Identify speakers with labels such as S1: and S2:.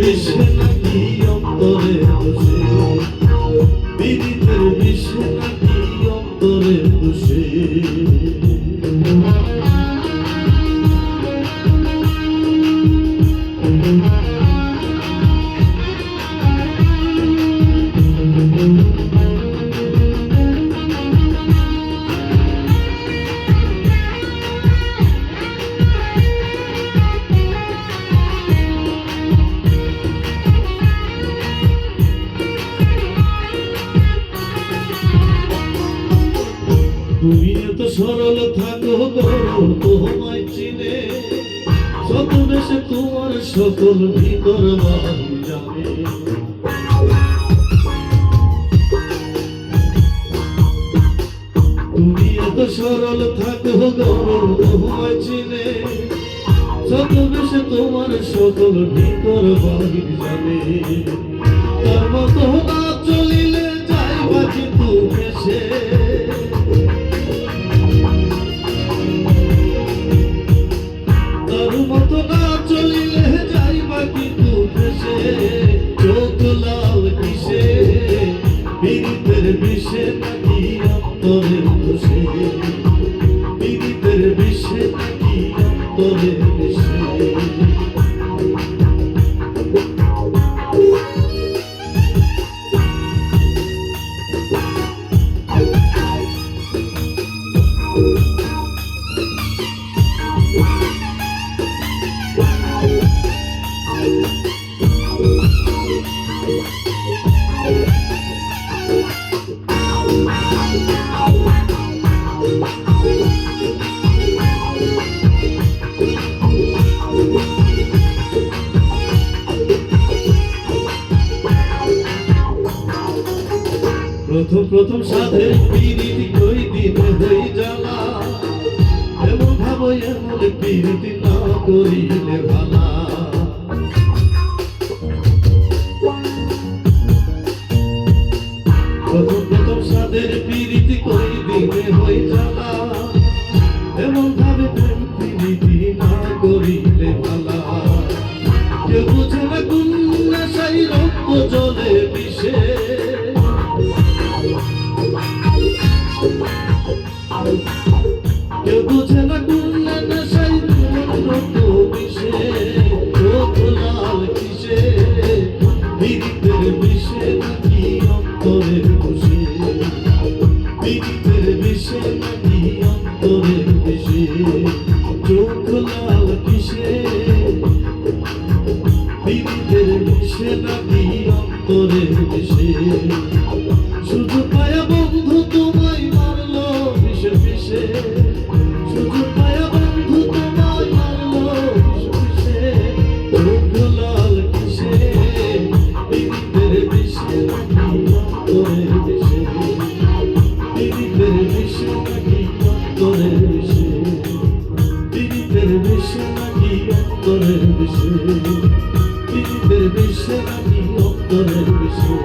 S1: বিষে নাকি অন্তরে বসে, পীড়িতের বিষে নাকি অন্তরে বসে। তুমি এত সরল থাকো তোমায় চিনে, শত বেশে তোমার সকল ভিতর বাড়ি জানে। তুমি এত সরল থাকো তোমায় চিনে, শত বেশে তোমার সকল ভিতর বাড়ি জানে। তার মতো না চলিলে যাই বাকি তুমি সে, পীড়িতের বিষে নাকি অন্তরে বসে, পীড়িতের বিষে নাকি অন্তরে বসে। প্রথম সাধের পীড়িতি কই দিনে হই জ্বালা, এমন ভাবো এমন পীড়িতি না করিলে ভালা। প্রথম সাধের পীড়িতি কই দিনে হই জ্বালা, এমন ভাবে প্রেম পীড়িতি না করিলে ভালা। কেউ বুঝে না কোন নেশাই রক্ত জলে মিশে, কেউ বুঝে না কোন নেশাই রক্ত মিশে। চোখ লাল কিসে, পীড়িতের বিষে নাকি অন্তরে বসে, পীড়িতের বিষে নাকি অন্তরে বসে। চোখ লাল কিসে, পীড়িতের বিষে নাকি অন্তরে বসে। শুধু পায়া বন্ধু তোমায় মারলো বিষে বিষে, শুধু পায়া বন্ধু তোমায় মারলো বিষে বিষে। চোখ লাল কিসে, পীড়িতের বিষে নাকি অন্তরে বসে, পীড়িতের বিষে নাকি অন্তরে বসে, পীড়িতের বিষে নাকি অন্তরে বসে, পীড়িতের বিষে নাকি অন্তরে বসে।